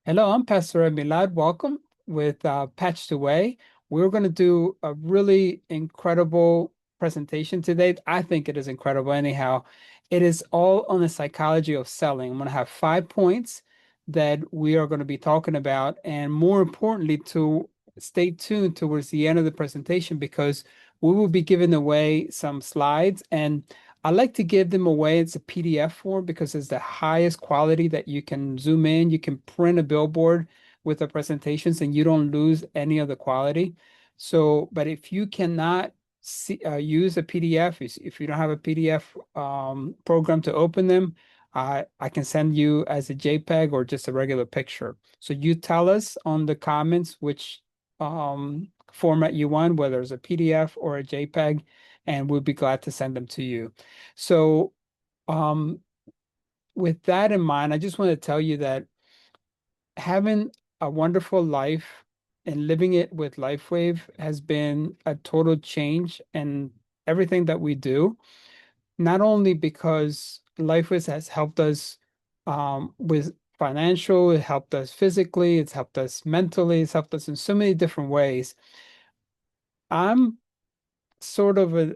Hello, I'm Pastor Milad. Welcome with Patched Away. We're going to do a really incredible presentation today. I think it is incredible anyhow. It is all on the psychology of selling. I'm going to have 5 points that we are going to be talking about, and more importantly, to stay tuned towards the end of the presentation because we will be giving away some slides, and I like to give them away. It's a PDF form because it's the highest quality that you can zoom in. You can print a billboard with the presentations and you don't lose any of the quality. So, but if you cannot use a PDF, if you don't have a PDF program to open them, I can send you as a JPEG or just a regular picture. So you tell us on the comments which format you want, whether it's a PDF or a JPEG, and we'll be glad to send them to you. So, um, with that in mind, I just want to tell you that having a wonderful life and living it with LifeWave has been a total change in everything that we do. Not only because LifeWave has helped us with financial, it helped us physically, it's helped us mentally, it's helped us in so many different ways. I'm sort of a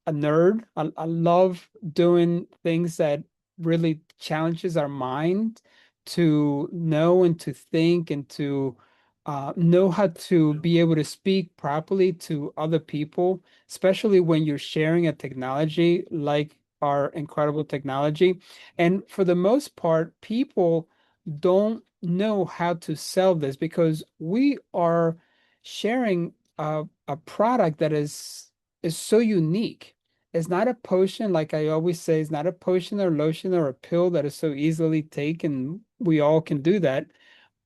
nerd. I love doing things that really challenges our mind to know and to think and to know how to be able to speak properly to other people, especially when you're sharing a technology like our incredible technology. And for the most part, people don't know how to sell this because we are sharing a product that is so unique. It's not a potion, like I always say, it's not a potion or lotion or a pill that is so easily taken. We all can do that,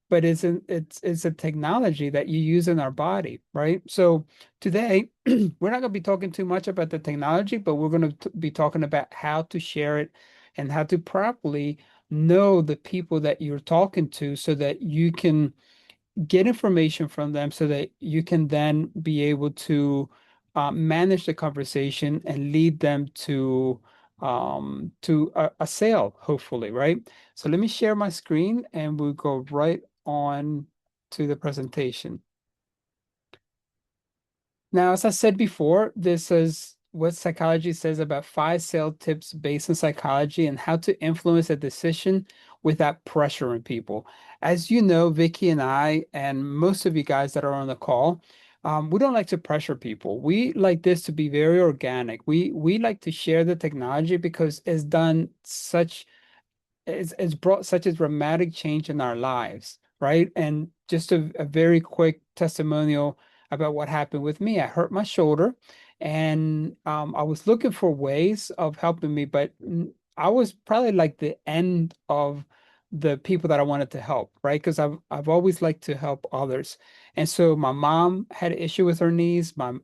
but it's a technology that you use in our body, right? So today we're not going to be talking too much about the technology, but we're going to be talking about how to share it and how to properly know the people that you're talking to so that you can get information from them so that you can then be able to manage the conversation and lead them to a sale, hopefully, right? So let me share my screen and we'll go right on to the presentation. Now, as I said before, this is what psychology says about 5 sale tips based on psychology and how to influence a decision without pressuring people. As you know, Vicky and I, and most of you guys that are on the call, we don't like to pressure people. We like this to be very organic. We like to share the technology because it's done such it's brought such a dramatic change in our lives, right? And just a very quick testimonial about what happened with me. I hurt my shoulder and I was looking for ways of helping me, but I was probably like the end of the people that I wanted to help, right? Because I've always liked to help others. And so my mom had an issue with her knees, my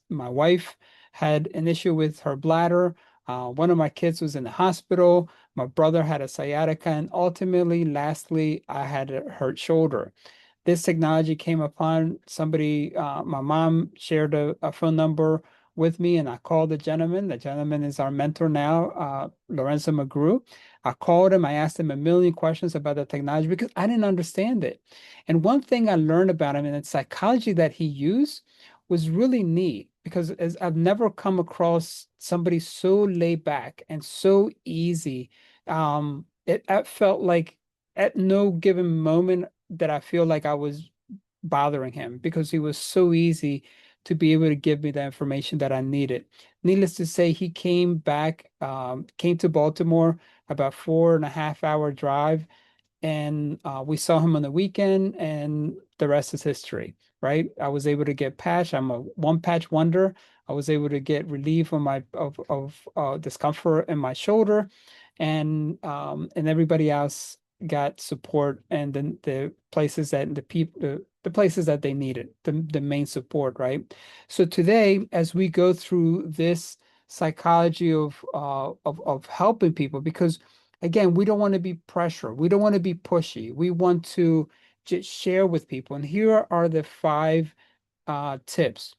wife had an issue with her bladder. One of my kids was in the hospital. My brother had a sciatica, and ultimately, lastly, I had a hurt shoulder. This technology came upon somebody, my mom shared a phone number with me, and I called the gentleman. The gentleman is our mentor now, Lorenzo McGrew. I called him, I asked him a million questions about the technology because I didn't understand it. And one thing I learned about him and the psychology that he used was really neat because as I've never come across somebody so laid back and so easy. I felt like at no given moment that I feel like I was bothering him because he was so easy to be able to give me the information that I needed. Needless to say, he came back, came to Baltimore, about 4.5 hour drive, and we saw him on the weekend, and the rest is history, right? I was able to get patch. I'm a one patch wonder. I was able to get relief on my of discomfort in my shoulder, and everybody else got support and then the places that the places that they needed the main support, right? So today, as we go through this psychology of helping people, because again, we don't want to be pressure. We don't want to be pushy. We want to just share with people. And here are the 5 tips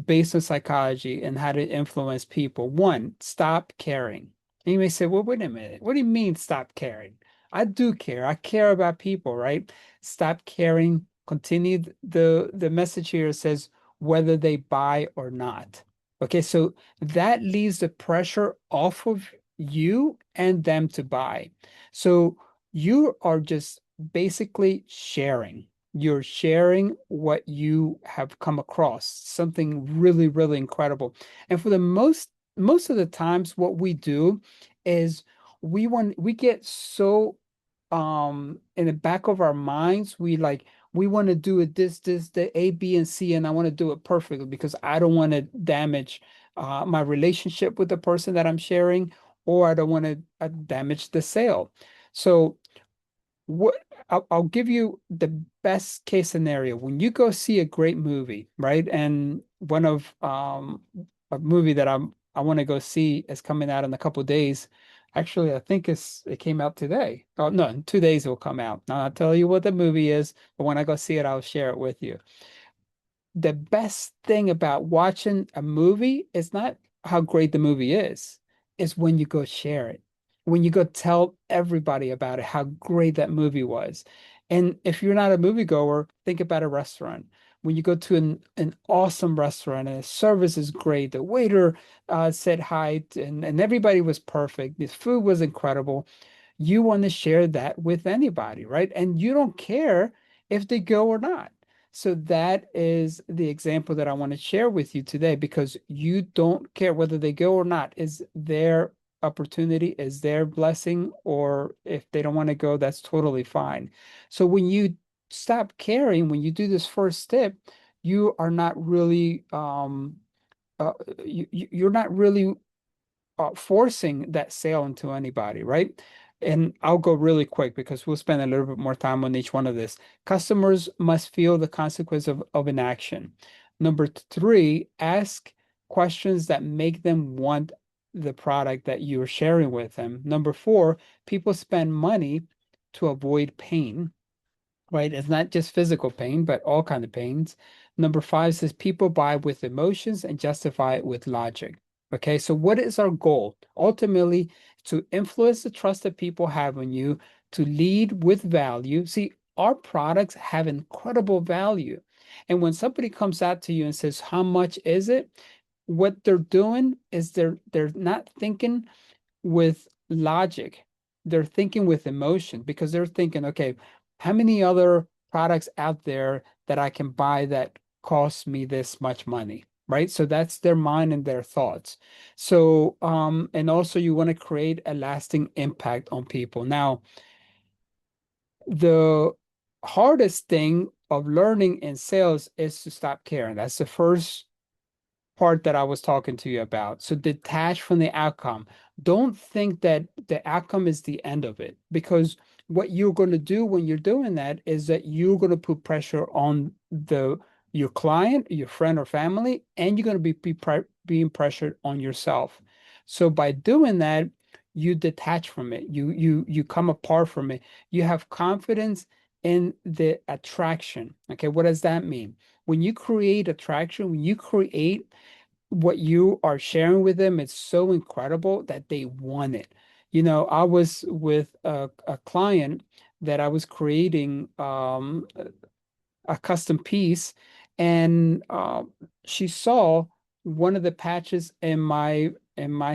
based on psychology and how to influence people. One, stop caring. And you may say, well, wait a minute. What do you mean stop caring? I do care. I care about people, right? Stop caring. Continue the message here says whether they buy or not. Okay, so that leaves the pressure off of you and them to buy. So you are just basically sharing. You're sharing what you have come across, something really, really incredible. And for the most of the times, what we do is we get so in the back of our minds, we want to do it the A, B, and C, and I want to do it perfectly because I don't want to damage my relationship with the person that I'm sharing, or I don't want to damage the sale. So what I'll give you the best case scenario. When you go see a great movie, right? And one of a movie that I want to go see is coming out in a couple days. Actually, I think it came out today. Oh no, in 2 days it will come out. Now I'll tell you what the movie is, but when I go see it, I'll share it with you. The best thing about watching a movie is not how great the movie is when you go share it, when you go tell everybody about it, how great that movie was. And if you're not a moviegoer, think about a restaurant. When you go to an awesome restaurant and the service is great, the waiter said hi, and everybody was perfect, the food was incredible, you want to share that with anybody, right? And you don't care if they go or not. So that is the example that I want to share with you today because you don't care whether they go or not. Is their opportunity, is their blessing, or if they don't want to go, that's totally fine. So when you stop caring, when you do this first step, you are not really uh, you're not really forcing that sale into anybody, right? And I'll go really quick because we'll spend a little bit more time on each one of this. Customers must feel the consequence of inaction. Number three, ask questions that make them want the product that you're sharing with them. Number four, people spend money to avoid pain, right? It's not just physical pain, but all kind of pains. Number five says people buy with emotions and justify it with logic. Okay, so what is our goal? Ultimately, to influence the trust that people have in you, to lead with value. See, our products have incredible value. And when somebody comes out to you and says, how much is it? What they're doing is they're not thinking with logic. They're thinking with emotion because they're thinking, okay, how many other products out there that I can buy that cost me this much money? Right. So that's their mind and their thoughts. So, and also you want to create a lasting impact on people. Now, the hardest thing of learning in sales is to stop caring. That's the first part that I was talking to you about. So detach from the outcome. Don't think that the outcome is the end of it because what you're going to do when you're doing that is that you're going to put pressure on the your client, your friend or family, and you're going to being pressured on yourself. So by doing that, you detach from it. You come apart from it. You have confidence in the attraction. Okay, what does that mean? When you create attraction, when you create what you are sharing with them, it's so incredible that they want it. You know, I was with a client that I was creating a custom piece, and she saw one of the patches in my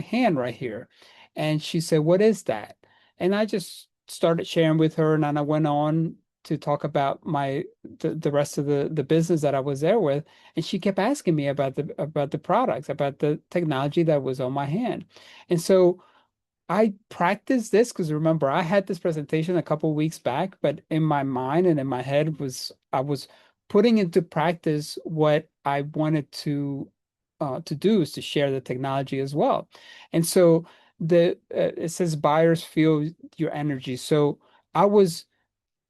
hand right here, and she said, "What is that?" And I just started sharing with her, and then I went on to talk about the rest of the business that I was there with, and she kept asking me about the products, about the technology that was on my hand, and so I practiced this because remember, I had this presentation a couple weeks back, but in my mind and in my head was I was putting into practice what I wanted to do is to share the technology as well. And so the it says buyers feel your energy. So I was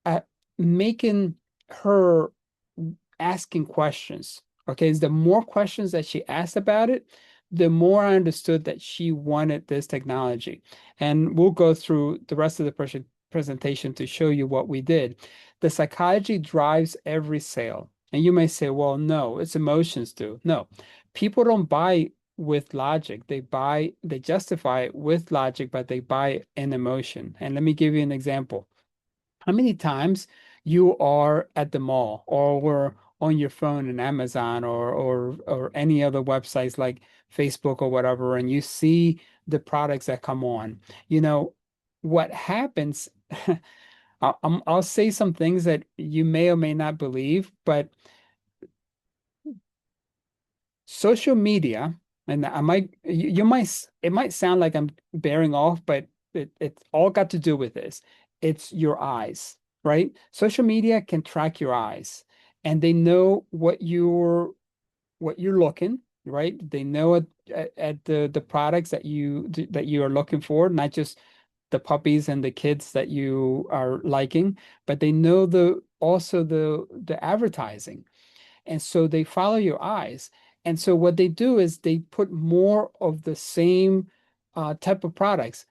uh, making her asking questions. Okay, the more questions that she asked about it, the more I understood that she wanted this technology. And we'll go through the rest of the presentation to show you what we did. The psychology drives every sale. And you may say, well, no, it's emotions do. No, people don't buy with logic. They justify it with logic, but they buy an emotion. And let me give you an example. How many times you are at the mall or were on your phone in Amazon or any other websites like Facebook or whatever, and you see the products that come on. You know, what happens, I'll say some things that you may or may not believe, but social media, and you might, it might sound like I'm bearing off, but it's all got to do with this. It's your eyes, right? Social media can track your eyes and they know what you're looking, right? They know at the products that you are looking for, not just the puppies and the kids that you are liking, but they know the also the advertising. And so they follow your eyes. And so what they do is they put more of the same type of products,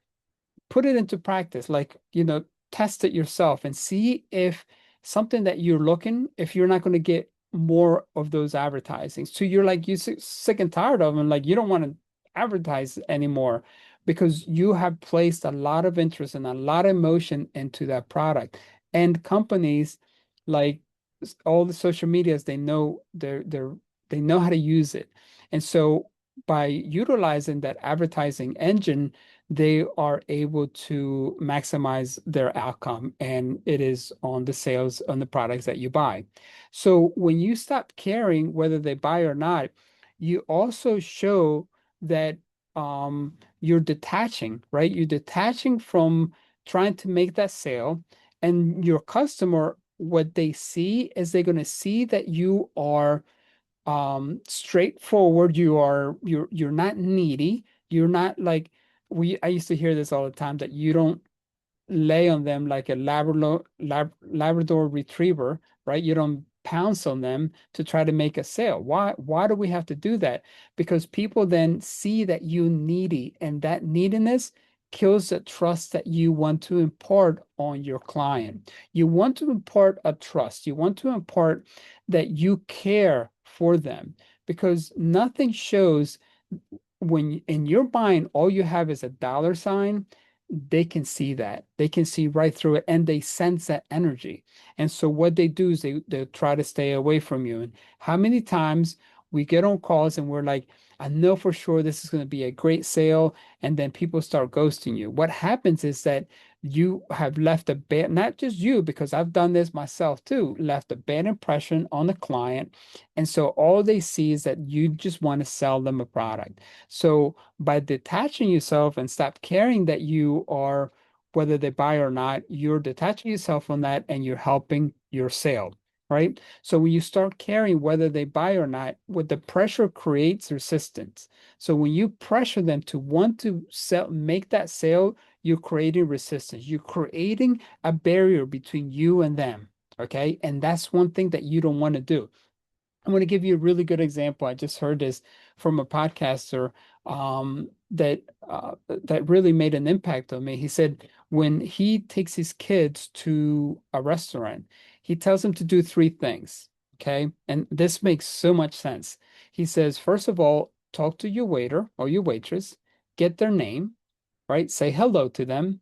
put it into practice, like, test it yourself and see if something that you're looking, if you're not going to get more of those advertising. So you're like, you sick and tired of them, like you don't want to advertise anymore because you have placed a lot of interest and a lot of emotion into that product. And companies like all the social medias, they know how to use it. And so by utilizing that advertising engine, they are able to maximize their outcome, and it is on the sales on the products that you buy. So when you stop caring whether they buy or not, you also show that you're detaching, right? You're detaching from trying to make that sale, and your customer, what they see is they're going to see that you are straightforward. You're not needy. You're not like I used to hear this all the time, that you don't lay on them like a Labrador retriever, right? You don't pounce on them to try to make a sale. Why do we have to do that? Because people then see that you needy, and that neediness kills the trust that you want to impart on your client. You want to impart a trust. You want to impart that you care for them, because nothing shows when in your mind all you have is a dollar sign. They can see that. They can see right through it, and they sense that energy. And so what they do is they try to stay away from you. And how many times we get on calls and we're like, I know for sure this is going to be a great sale, and then people start ghosting you. What happens is that you have left a bad, not just you, because I've done this myself too, left a bad impression on the client. And so all they see is that you just want to sell them a product. So by detaching yourself and stop caring that you are, whether they buy or not, you're detaching yourself from that and you're helping your sale, right? So when you start caring whether they buy or not, what the pressure creates resistance. So when you pressure them to want to sell, make that sale, you're creating resistance. You're creating a barrier between you and them. Okay. And that's one thing that you don't want to do. I'm going to give you a really good example. I just heard this from a podcaster that really made an impact on me. He said when he takes his kids to a restaurant, he tells them to do three things. Okay. And this makes so much sense. He says, first of all, talk to your waiter or your waitress, get their name, right? Say hello to them,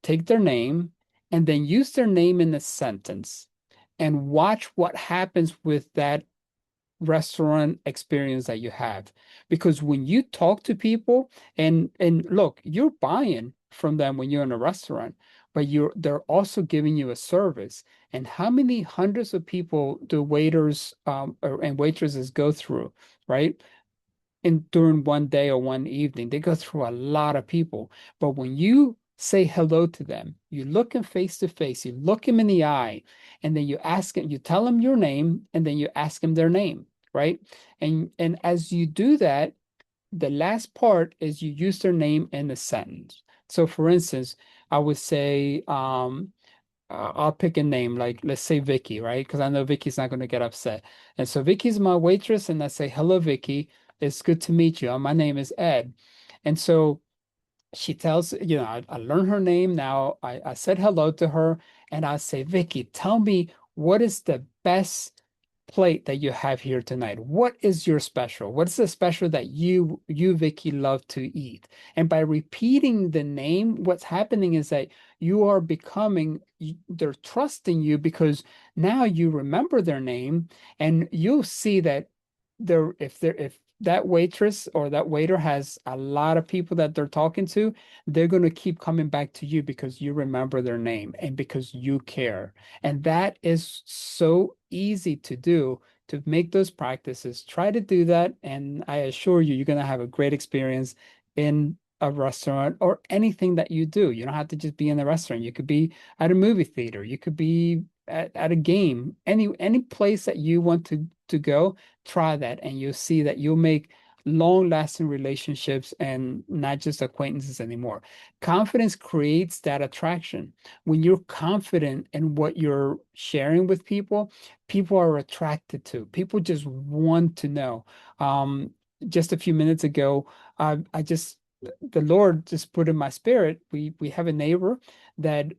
take their name, and then use their name in a sentence and watch what happens with that restaurant experience that you have. Because when you talk to people, and look, you're buying from them when you're in a restaurant, but they're also giving you a service. And how many hundreds of people do waiters and waitresses go through, right? In during one day or one evening. They go through a lot of people. But when you say hello to them, you look them face to face, you look them in the eye, and then you ask them, you tell them your name, and then you ask them their name, right? And as you do that, the last part is you use their name in a sentence. So for instance, I would say, I'll pick a name, like let's say Vicky, right? Because I know Vicky's not going to get upset. And so Vicky's my waitress, and I say, hello, Vicky. It's good to meet you. My name is Ed. And so she tells, I learn her name now. I said hello to her, and I say, Vicky, tell me what is the best plate that you have here tonight? What is your special? What is the special that you, Vicky, love to eat? And by repeating the name, what's happening is that you are becoming, they're trusting you because now you remember their name, and you'll see that if that waitress or that waiter has a lot of people that they're talking to, they're going to keep coming back to you because you remember their name and because you care. And that is so easy to do, to make those practices. Try to do that, and I assure you, you're going to have a great experience in a restaurant or anything that you do. You don't have to just be in the restaurant. You could be at a movie theater. You could be at a game. Any place that you want to go, try that, and you'll see that you'll make long-lasting relationships and not just acquaintances anymore. Confidence creates that attraction. When you're confident in what you're sharing with people, people are attracted to. People just want to know. Um, just a few minutes ago, I just the Lord just put in my spirit. We have a neighbor that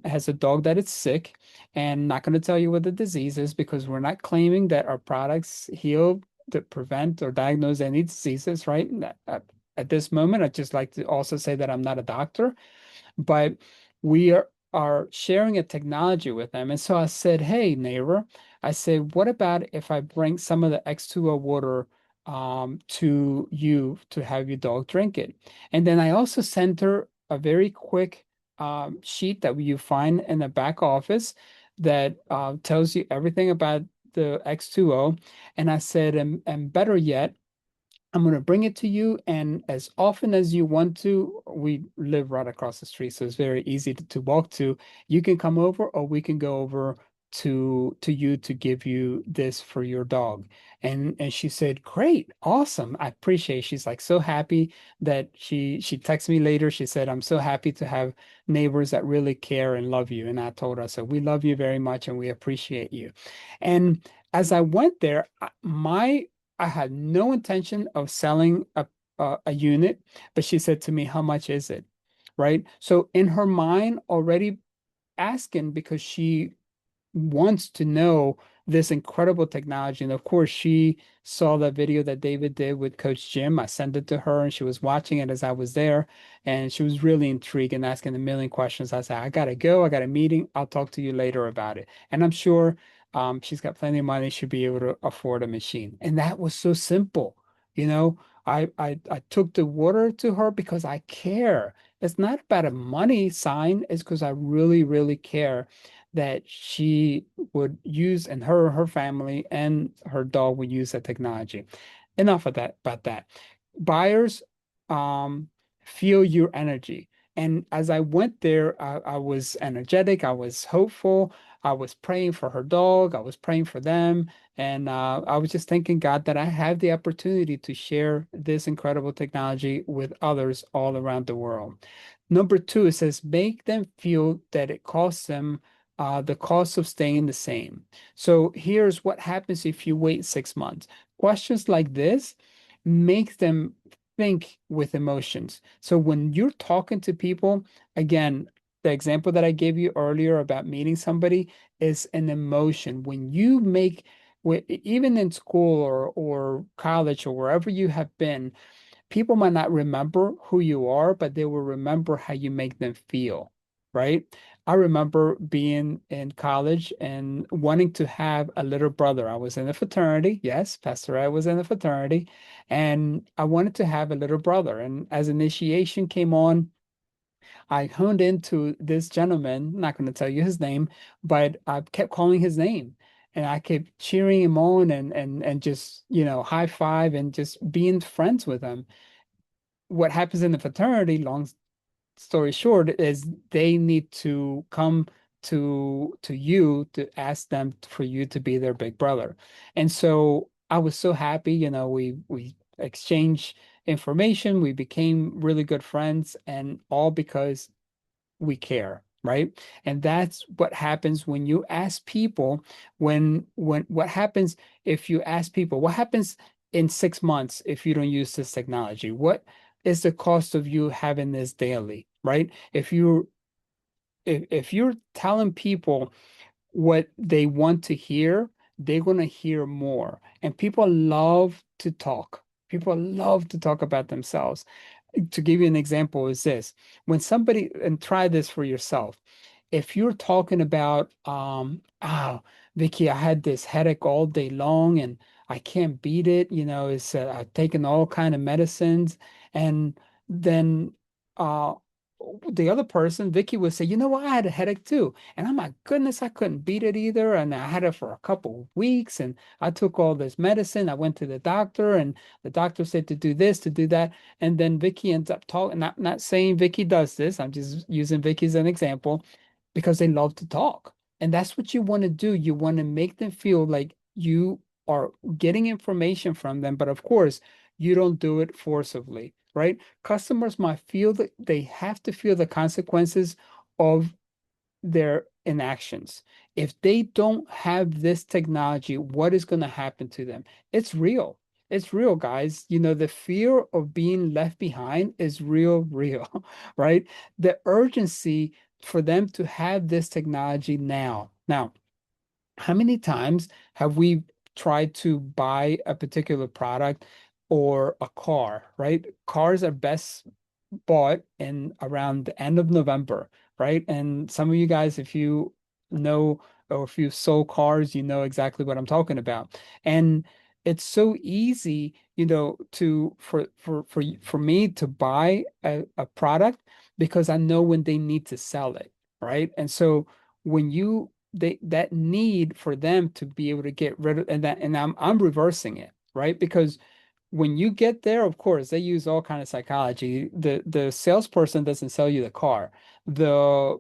has a dog that is sick, and not going to tell you what the disease is because we're not claiming that our products heal to prevent or diagnose any diseases, right? At this moment, I'd just like to also say that I'm not a doctor, but we are sharing a technology with them. And so I said, hey, neighbor, I said, what about if I bring some of the X2O water to you to have your dog drink it? And then I also sent her a very quick sheet that you find in the back office that tells you everything about the X2O. And I said, and better yet, I'm going to bring it to you. And as often as you want to, we live right across the street, so it's very easy to walk to. You can come over, or we can go over to you to give you this for your dog. And she said, great, awesome. I appreciate it. She's like so happy that she texted me later. She said, I'm so happy to have neighbors that really care and love you. And I told her, so we love you very much and we appreciate you. And as I went there, I had no intention of selling a unit, but she said to me, how much is it? Right? So in her mind, already asking because she wants to know this incredible technology. And of course, she saw that video that David did with Coach Jim. I sent it to her and she was watching it as I was there. And she was really intrigued and asking a million questions. I said, I gotta go. I got a meeting. I'll talk to you later about it. And I'm sure she's got plenty of money. She'll be able to afford a machine. And that was so simple. You know, I took the water to her because I care. It's not about a money sign. It's because I really, really care that she would use, and her family and her dog would use that technology. Enough of that about that. Buyers um feel your energy. And as I went there, I was energetic, I was hopeful, I was praying for her dog, I was praying for them, and I was just thanking God that I have the opportunity to share this incredible technology with others all around the world. Number two, it says make them feel that it costs them the cost of staying the same. So here's what happens if you wait 6 months. Questions like this make them think with emotions. So when you're talking to people, again, the example that I gave you earlier about meeting somebody is an emotion. When you make, even in school or college or wherever you have been, people might not remember who you are, but they will remember how you make them feel, right? I remember being in college and wanting to have a little brother. I was in a fraternity. Yes, Pastor, I was in a fraternity, and I wanted to have a little brother. And as initiation came on, I honed into this gentleman, I'm not going to tell you his name, but I kept calling his name. And I kept cheering him on and just, high five and just being friends with him. What happens in the fraternity, long story short, is they need to come to you to ask them for you to be their big brother. And so I was so happy, we exchanged information, we became really good friends, and all because we care, right? And that's what happens when you ask people, when what happens if you ask people, what happens in 6 months if you don't use this technology? What is the cost of you having this daily, right? If you're telling people what they want to hear, they're going to hear more. And people love to talk. People love to talk about themselves. To give you an example is this. When somebody, and try this for yourself. If you're talking about, Vicky, I had this headache all day long and I can't beat it. I've taken all kind of medicines. And then uh, the other person, Vicky, would say, you know what, I had a headache too. And I'm like, goodness, I couldn't beat it either. And I had it for a couple of weeks and I took all this medicine. I went to the doctor and the doctor said to do this, to do that. And then Vicky ends up talking, not saying Vicky does this. I'm just using Vicky as an example because they love to talk. And that's what you want to do. You want to make them feel like you are getting information from them. But of course, you don't do it forcibly, right? Customers might feel that they have to feel the consequences of their inactions. If they don't have this technology, what is going to happen to them? It's real. It's real, guys. The fear of being left behind is real, real, right? The urgency for them to have this technology now. Now, how many times have we tried to buy a particular product or a car, right? Cars are best bought in around the end of November, right? And some of you guys, if you know or if you sold cars, you know exactly what I'm talking about. And it's so easy, to for me to buy a product because I know when they need to sell it, right? And so when you that need for them to be able to get rid of and I'm reversing it, right? Because when you get there, of course, they use all kind of psychology. The salesperson doesn't sell you the car. The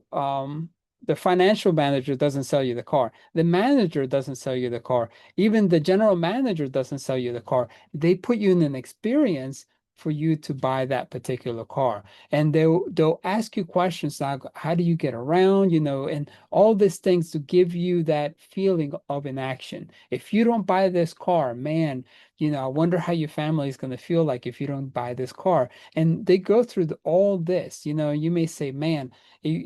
financial manager doesn't sell you the car. The manager doesn't sell you the car. Even the general manager doesn't sell you the car. They put you in an experience for you to buy that particular car. And they'll ask you questions like how do you get around, and all these things to give you that feeling of inaction. If you don't buy this car, man, I wonder how your family is going to feel like if you don't buy this car. And they go through all this. You may say, man,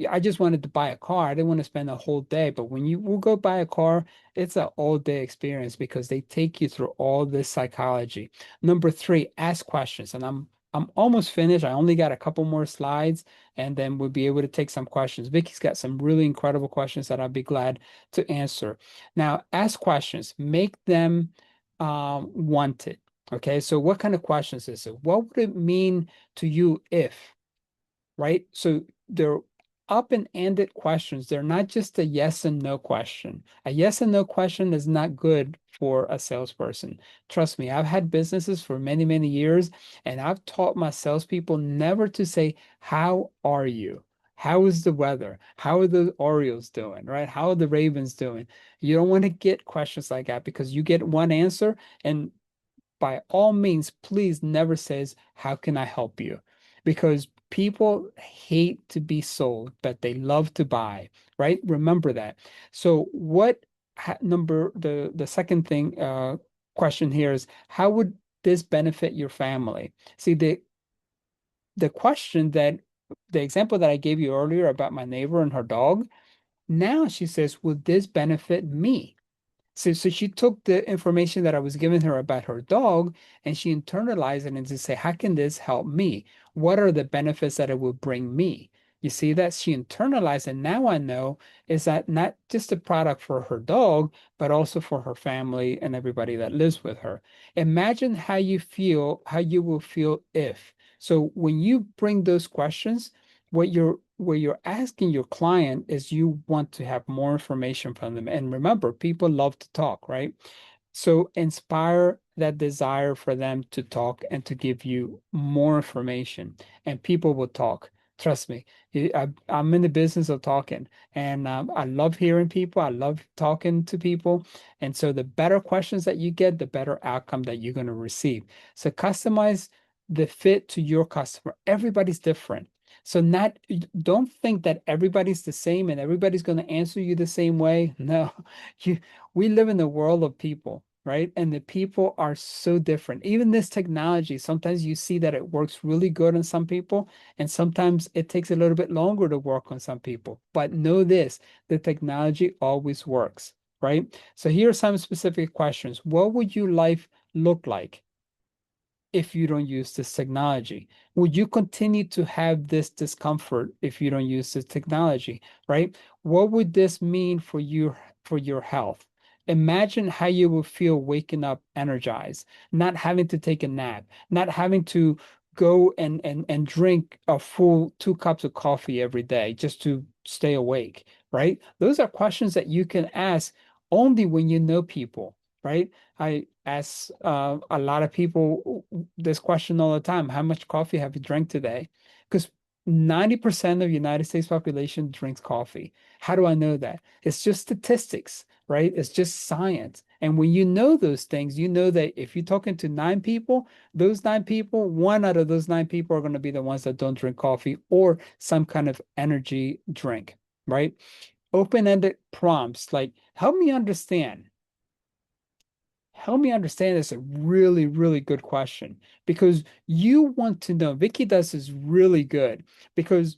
I just wanted to buy a car. I didn't want to spend a whole day. But when you will go buy a car, it's an all day experience because they take you through all this psychology. Number three, ask questions. And I'm almost finished. I only got a couple more slides and then we'll be able to take some questions. Vicky's got some really incredible questions that I'd be glad to answer. Now, ask questions, make them wanted. Okay, so what kind of questions is it? What would it mean to you if, right? So they're open-ended questions. They're not just a yes and no question. A yes and no question is not good for a salesperson. Trust me, I've had businesses for many, many years, and I've taught my salespeople never to say, how are you? How is the weather? How are the Orioles doing, right? How are the Ravens doing? You don't want to get questions like that because you get one answer, and by all means, please never says, how can I help you? Because people hate to be sold, but they love to buy, right? Remember that. So what number the second thing question here is how would this benefit your family? See, the question that the example that I gave you earlier about my neighbor and her dog, now she says, would this benefit me? So she took the information that I was giving her about her dog and she internalized it and to say, how can this help me? What are the benefits that it will bring me? You see that she internalized, and now I know is that not just a product for her dog, but also for her family and everybody that lives with her. Imagine how you feel, how you will feel if. So when you bring those questions, what you're asking your client is you want to have more information from them. And remember, people love to talk, right? So inspire that desire for them to talk and to give you more information, and people will talk. Trust me, I'm in the business of talking, and I love hearing people. I love talking to people. And so the better questions that you get, the better outcome that you're going to receive. So customize the fit to your customer. Everybody's different. So not don't think that everybody's the same and everybody's going to answer you the same way. No, you we live in a world of people, right? And the people are so different. Even this technology, sometimes you see that it works really good on some people, and sometimes it takes a little bit longer to work on some people. But know this, the technology always works, right? So here are some specific questions. What would your life look like if you don't use this technology? Would you continue to have this discomfort if you don't use this technology, right? What would this mean for your health? Imagine how you would feel waking up energized, not having to take a nap, not having to go and drink a full 2 cups of coffee every day just to stay awake, right? Those are questions that you can ask only when you know people, right? I ask a lot of people this question all the time. How much coffee have you drank today? Because 90% of United States population drinks coffee. How do I know that? It's just statistics, right? It's just science. And when you know those things, you know that if you're talking to 9 people, those 9 people, one out of those 9 people are going to be the ones that don't drink coffee or some kind of energy drink, right? Open-ended prompts like, help me understand this. A really, really good question because you want to know. Vicky does is really good because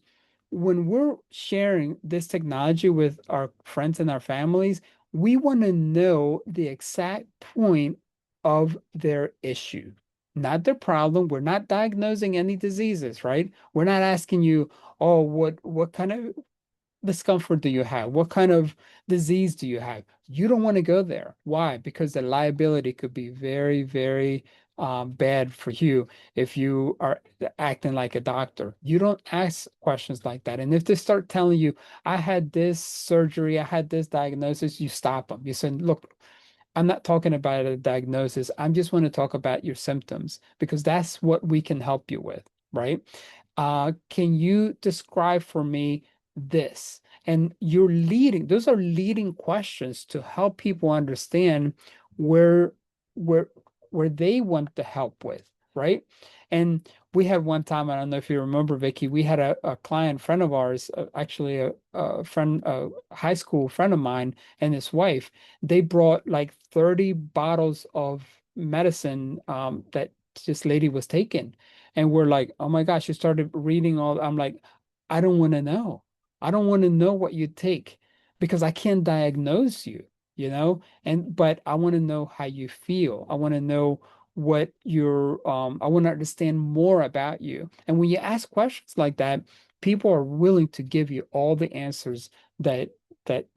when we're sharing this technology with our friends and our families, we want to know the exact point of their issue, not their problem. We're not diagnosing any diseases, right? We're not asking you, oh, what kind of discomfort do you have? What kind of disease do you have? You don't want to go there. Why? Because the liability could be very, very bad for you if you are acting like a doctor. You don't ask questions like that. And if they start telling you, I had this surgery, I had this diagnosis, you stop them. You say, look, I'm not talking about a diagnosis. I just want to talk about your symptoms because that's what we can help you with, right? Can you describe for me this? And those are leading questions to help people understand where where where they want the help with, right? And we had one time, I don't know if you remember, Vicky, we had a client friend of ours, actually a friend, a high school friend of mine and his wife. They brought like 30 bottles of medicine that this lady was taking. And we're like, oh my gosh, you started reading all. I'm like, I don't want to know. I don't want to know what you take because I can't diagnose you, but I want to know how you feel. I want to know I want to understand more about you. And when you ask questions like that, people are willing to give you all the answers that that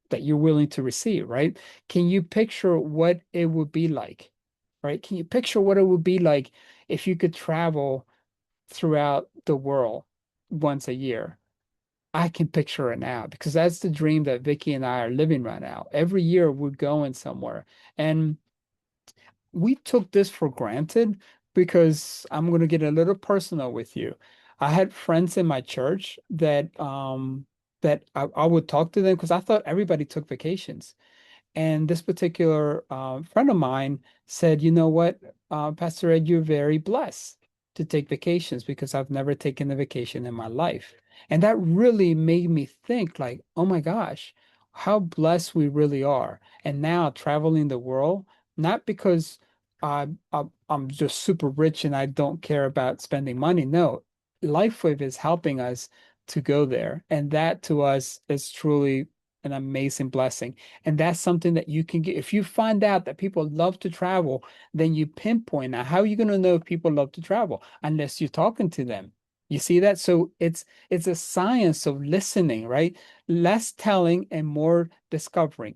that you're willing to receive, right? Can you picture what it would be like, right? Can you picture what it would be like if you could travel throughout the world once a year? I can picture it now because that's the dream that Vicky and I are living right now. Every year we're going somewhere. And we took this for granted because I'm going to get a little personal with you. I had friends in my church that I would talk to them because I thought everybody took vacations. And this particular friend of mine said, you know what, Pastor Ed, you're very blessed to take vacations because I've never taken a vacation in my life. And that really made me think like, oh my gosh, how blessed we really are. And now traveling the world, not because I'm just super rich and I don't care about spending money. No, LifeWave is helping us to go there. And that to us is truly an amazing blessing. And that's something that you can get. If you find out that people love to travel, then you pinpoint. Now, how are you going to know if people love to travel unless you're talking to them? You see that? So it's a science of listening, right? Less telling and more discovering,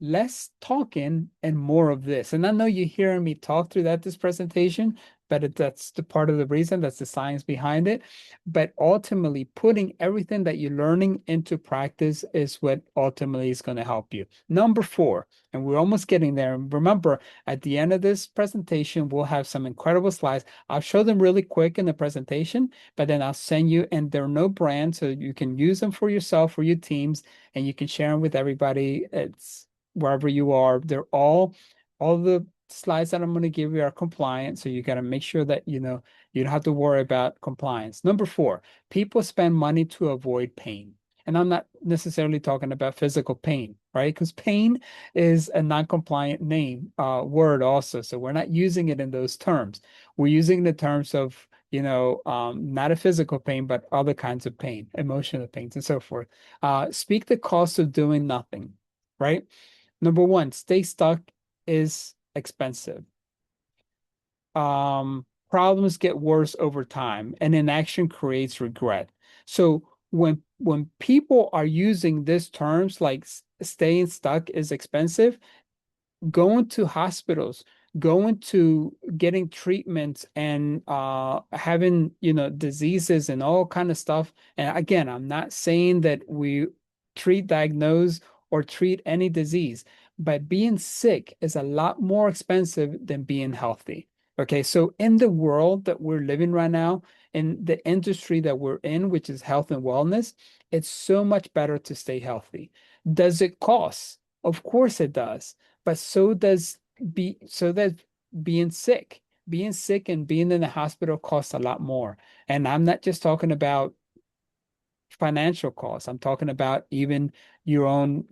less talking and more of this. And I know you're hearing me talk through this presentation, but that's the part of the reason, that's the science behind it. But ultimately, putting everything that you're learning into practice is what ultimately is going to help you. Number four, and we're almost getting there. And remember, at the end of this presentation, we'll have some incredible slides. I'll show them really quick in the presentation, but then I'll send you, and they're no brand, so you can use them for yourself, for your teams, and you can share them with everybody. It's wherever you are. They're all the slides that I'm going to give you are compliant. So you got to make sure that you don't have to worry about compliance. Number four, people spend money to avoid pain. And I'm not necessarily talking about physical pain, right? Because pain is a non-compliant word also. So we're not using it in those terms. We're using the terms of, not a physical pain, but other kinds of pain, emotional pains, and so forth. Speak the cost of doing nothing, right? Number one, stay stuck is expensive. Problems get worse over time, and inaction creates regret. So when people are using these terms like staying stuck is expensive, going to hospitals, going to getting treatments and having, diseases and all kind of stuff. And again, I'm not saying that we treat, diagnose, or treat any disease, but being sick is a lot more expensive than being healthy. Okay, so in the world that we're living right now, in the industry that we're in, which is health and wellness, it's so much better to stay healthy. Does it cost? Of course it does, but so does being sick. Being sick and being in the hospital costs a lot more. And I'm not just talking about financial costs. I'm talking about even your own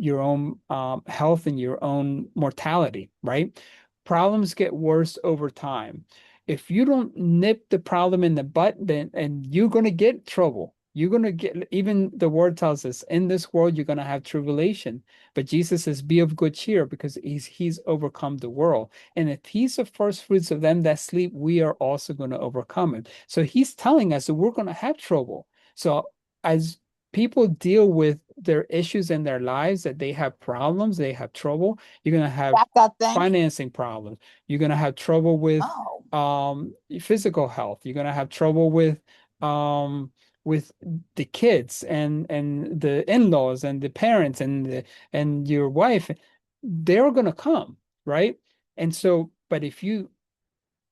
health and your own mortality, right? Problems get worse over time. If you don't nip the problem in the butt, then and you're gonna get trouble. You're gonna get, even the word tells us, in this world you're gonna have tribulation. But Jesus says, be of good cheer because he's overcome the world. And if he's the first fruits of them that sleep, we are also going to overcome it. So he's telling us that we're going to have trouble. So as people deal with their issues in their lives, that they have problems, they have trouble, you're going to have Back that thing. financing problems. You're going to have trouble with Oh, physical health. You're going to have trouble um, with the kids and the in-laws and the parents and your wife. They're going to come, right? And so, but if you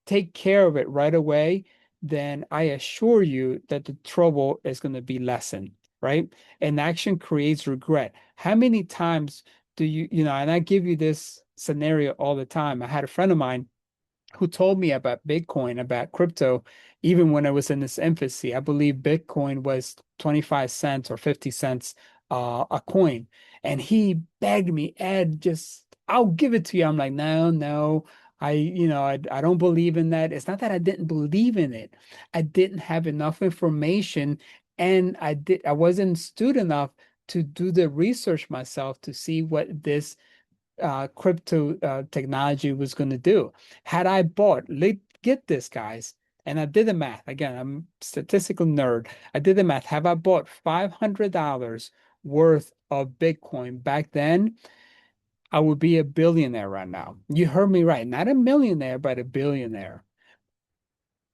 take care of it right away, then I assure you that the trouble is going to be lessened, right? And action creates regret. How many times do and I give you this scenario all the time. I had a friend of mine who told me about Bitcoin, about crypto, even when it was in its infancy. I believe Bitcoin was 25 cents or 50 cents a coin. And he begged me, Ed, just, I'll give it to you. I'm like, no, no. I don't believe in that. It's not that I didn't believe in it. I didn't have enough information and I wasn't astute enough to do the research myself to see what this crypto technology was going to do. Had I bought, get this, guys, and I did the math. Again, I'm a statistical nerd. I did the math. Have I bought $500 worth of Bitcoin back then, I would be a billionaire right now. You heard me right. Not a millionaire, but a billionaire.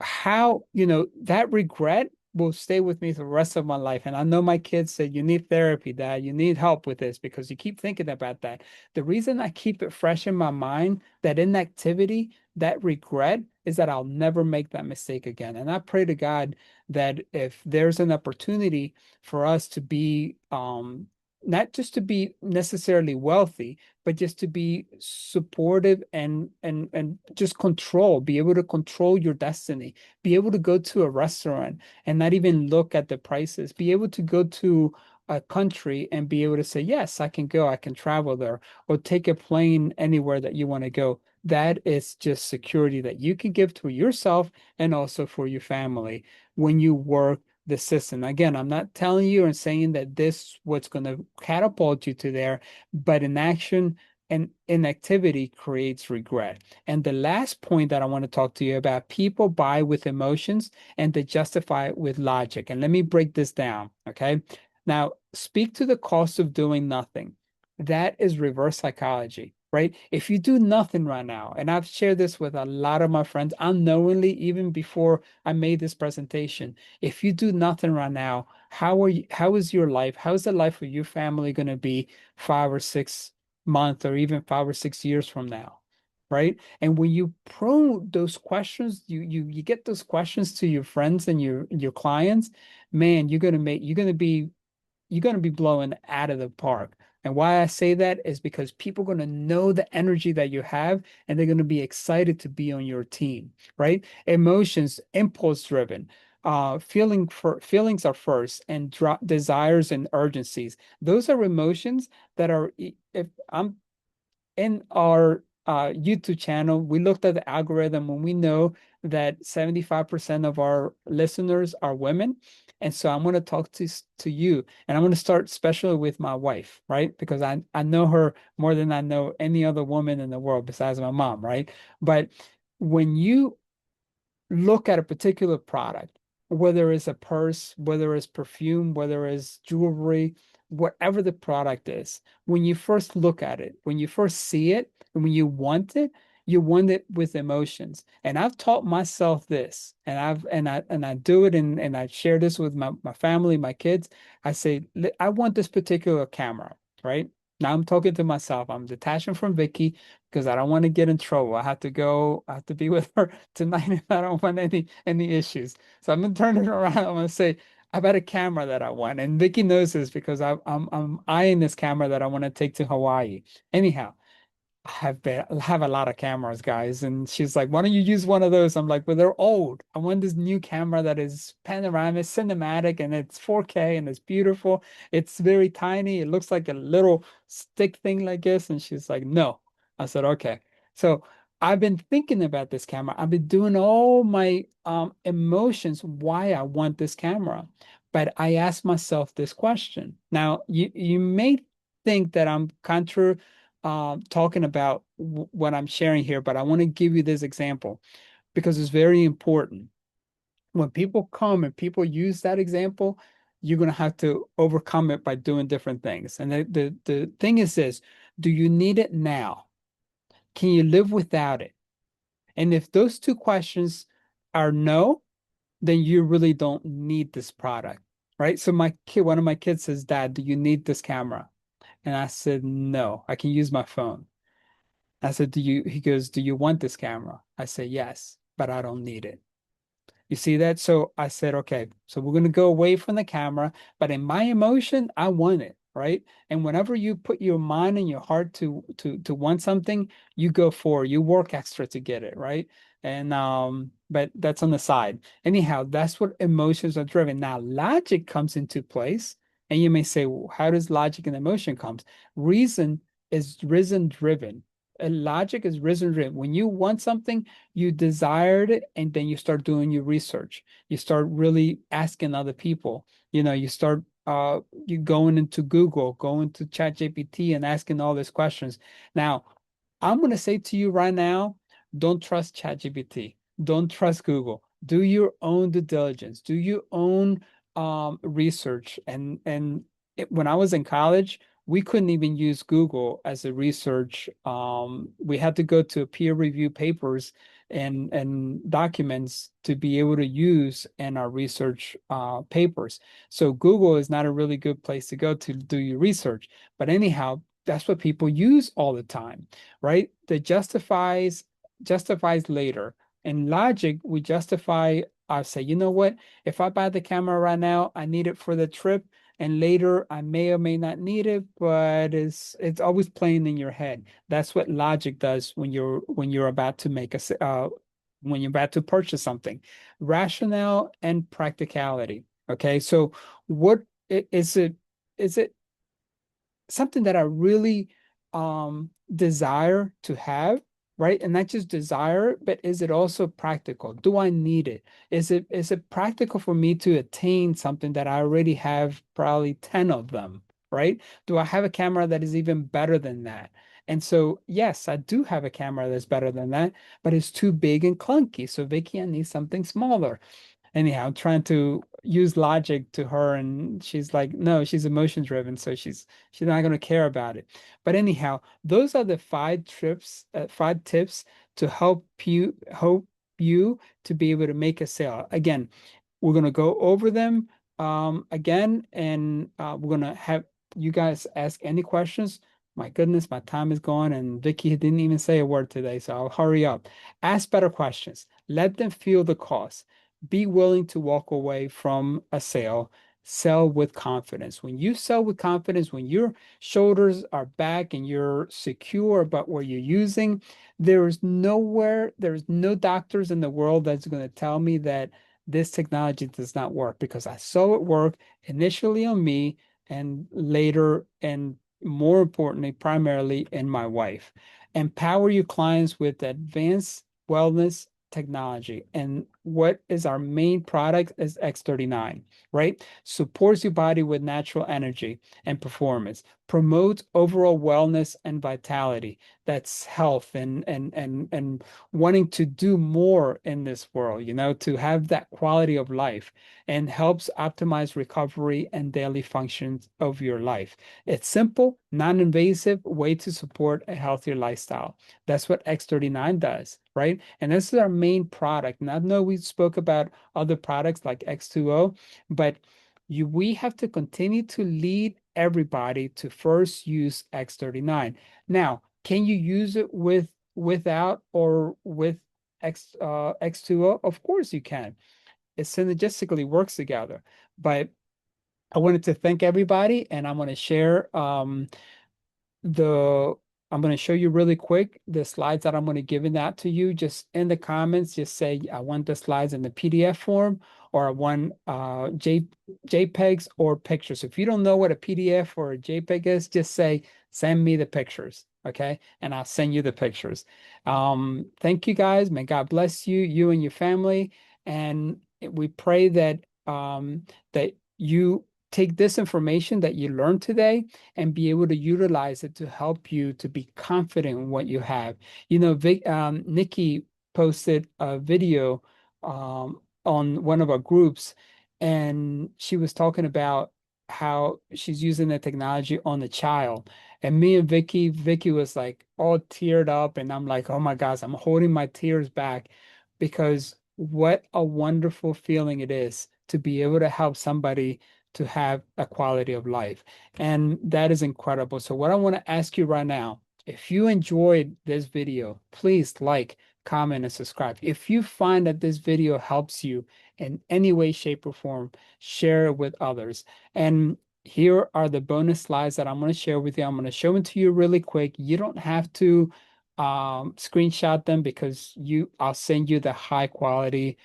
How, that regret will stay with me the rest of my life. And I know my kids say, you need therapy, Dad. You need help with this because you keep thinking about that. The reason I keep it fresh in my mind, that inactivity, that regret, is that I'll never make that mistake again. And I pray to God that if there's an opportunity for us to be, not just to be necessarily wealthy, but just to be supportive and just be able to control your destiny, be able to go to a restaurant and not even look at the prices, be able to go to a country and be able to say, yes, I can go, I can travel there, or take a plane anywhere that you want to go. That is just security that you can give to yourself and also for your family when you work the system. Again, I'm not telling you and saying that this what's going to catapult you to there, but in action and inactivity creates regret. And the last point that I want to talk to you about, people buy with emotions and they justify it with logic. And let me break this down, okay? Now, speak to the cost of doing nothing. That is reverse psychology, right? If you do nothing right now, and I've shared this with a lot of my friends unknowingly, even before I made this presentation, if you do nothing right now, how is your life? How is the life of your family going to be 5 or 6 months or even 5 or 6 years from now? Right. And when you prone those questions, you get those questions to your friends and your clients, man, you're going to be blowing out of the park. And why I say that is because people are going to know the energy that you have and they're going to be excited to be on your team, right? Emotions, impulse driven. Feelings are first and desires and urgencies. Those are emotions that are, if I'm in our YouTube channel, we looked at the algorithm and we know that 75% of our listeners are women. And so I'm going to talk to you, and I'm going to start especially with my wife, right? Because I know her more than I know any other woman in the world besides my mom, right? But when you look at a particular product, whether it's a purse, whether it's perfume, whether it's jewelry, whatever the product is, when you first look at it, when you first see it, and when you want it with emotions. And I've taught myself this, and I do it, and I share this with my family, my kids. I say, I want this particular camera, right? Now I'm talking to myself. I'm detaching from Vicky because I don't want to get in trouble. I have to be with her tonight and I don't want any issues. So I'm gonna turn it around. I'm gonna say, I got a camera that I want. And Vicky knows this because I'm eyeing this camera that I want to take to Hawaii. Anyhow, I have a lot of cameras, guys. And she's like, why don't you use one of those? I'm like, well, they're old. I want this new camera that is panoramic, cinematic, and it's 4K and it's beautiful. It's very tiny. It looks like a little stick thing like this. And she's like, no. I said, okay. So I've been thinking about this camera. I've been doing all my emotions why I want this camera. But I asked myself this question. Now, you may think that I'm contra talking about what I'm sharing here, but I want to give you this example because it's very important. When people come and people use that example, you're going to have to overcome it by doing different things. And the thing is this, do you need it now? Can you live without it? And if those two questions are no, then you really don't need this product, right? So one of my kids says, Dad, do you need this camera? And I said, no, I can use my phone. I said, he goes, do you want this camera? I say, yes, but I don't need it. You see that? So I said, okay, so we're going to go away from the camera, but in my emotion, I want it, right? And whenever you put your mind and your heart to want something, you go for it. You work extra to get it, right? And but that's on the side. Anyhow, that's what emotions are driven. Now, logic comes into place, and you may say, well, how does logic and emotion comes? Reason is reason driven. And logic is reason driven. When you want something, you desired it and then you start doing your research. You start really asking other people. You start you going into Google, going to ChatGPT and asking all these questions. Now, I'm going to say to you right now, don't trust ChatGPT. Don't trust Google. Do your own due diligence. Do your own research. When I was in college, we couldn't even use Google as a research. We had to go to peer review papers and documents to be able to use in our research papers. So Google is not a really good place to go to do your research. But anyhow, that's what people use all the time, right? The justifies later. In logic, we justify. I say, you know what? If I buy the camera right now, I need it for the trip, and later I may or may not need it, but it's always playing in your head. That's what logic does when you're about to when you're about to purchase something. Rationale and practicality. Okay, so what is it something that I really desire to have, right? And not just desire, but is it also practical? Do I need it? Is it practical for me to attain something that I already have probably 10 of them, right? Do I have a camera that is even better than that? And so, yes, I do have a camera that's better than that, but it's too big and clunky. So, Vicky, I need something smaller. Anyhow, I'm trying to use logic to her, and she's like, no, she's emotion driven, so she's not going to care about it. But anyhow, those are the five tips to help you to be able to make a sale. Again, we're going to go over them again, and we're going to have you guys ask any questions. My goodness, my time is gone, and Vicky didn't even say a word today, so I'll hurry up. Ask better questions. Let them feel the cost. Be willing to walk away from a sale. Sell with confidence. When you sell with confidence, when your shoulders are back and you're secure about what you're using, there's no doctors in the world that's going to tell me that this technology does not work because I saw it work initially on me and later and more importantly, primarily in my wife. Empower your clients with advanced wellness technology. And what is our main product is X39, right? Supports your body with natural energy and performance, promotes overall wellness and vitality. That's health and wanting to do more in this world, to have that quality of life, and helps optimize recovery and daily functions of your life. It's simple, non-invasive way to support a healthier lifestyle. That's what X39 does, right? And this is our main product. And I know we spoke about other products like X2O, but we have to continue to lead everybody to first use X39. Now, can you use it without or with X2O? Of course you can. It synergistically works together. But I wanted to thank everybody, and I'm going to share the I'm going to show you really quick the slides that I'm going to give in that to you. Just in the comments, just say I want the slides in the PDF form, or I want JPEGs or pictures. If you don't know what a PDF or a JPEG is, just say send me the pictures, okay? And I'll send you the pictures. Thank you guys. May God bless you, you and your family, and we pray that you take this information that you learned today and be able to utilize it to help you to be confident in what you have. Nikki posted a video on one of our groups, and she was talking about how she's using the technology on the child. And me and Vicky was like all teared up, and I'm like, oh my gosh, I'm holding my tears back because what a wonderful feeling it is to be able to help somebody to have a quality of life. And that is incredible. So what I want to ask you right now, if you enjoyed this video, please like, comment, and subscribe. If you find that this video helps you in any way, shape, or form, share it with others. And here are the bonus slides that I'm going to share with you. I'm going to show them to you really quick. You don't have to screenshot them because I'll send you the high quality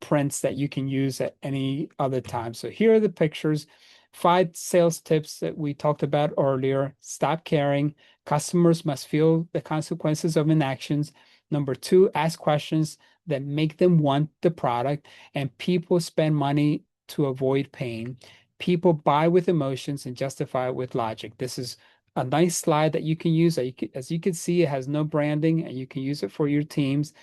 prints that you can use at any other time. So here are the pictures. 5 sales tips that we talked about earlier. Stop caring. Customers must feel the consequences of inactions. Number 2, ask questions that make them want the product. And people spend money to avoid pain. People buy with emotions and justify with logic. This is a nice slide that you can use. As you can see, it has no branding, and you can use it for your teams.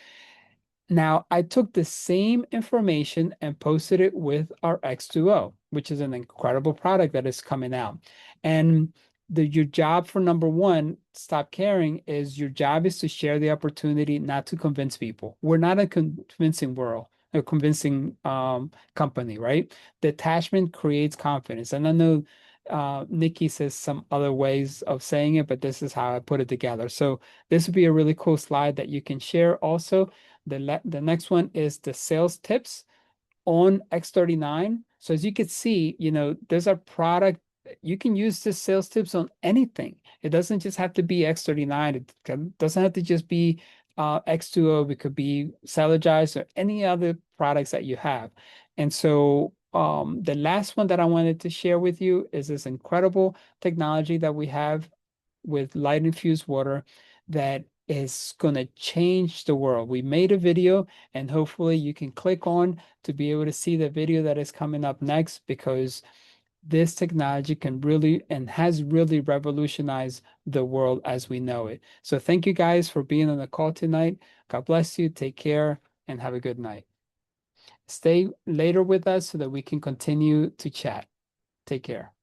Now, I took the same information and posted it with our X2O, which is an incredible product that is coming out. And your job for number 1, stop caring, is your job is to share the opportunity, not to convince people. We're not a convincing world, a convincing company, right? Detachment creates confidence. And I know Nikki says some other ways of saying it, but this is how I put it together. So this would be a really cool slide that you can share also. The next one is the sales tips on X39. So as you can see, there's a product. You can use this sales tips on anything. It doesn't just have to be X39. Doesn't have to just be X2O. It could be Celogize or any other products that you have. And so the last one that I wanted to share with you is this incredible technology that we have with light infused water that is going to change the world. We made a video, and hopefully you can click on to be able to see the video that is coming up next, because this technology can really and has really revolutionized the world as we know it. So thank you guys for being on the call tonight. God bless you. Take care and have a good night. Stay later with us so that we can continue to chat. Take care.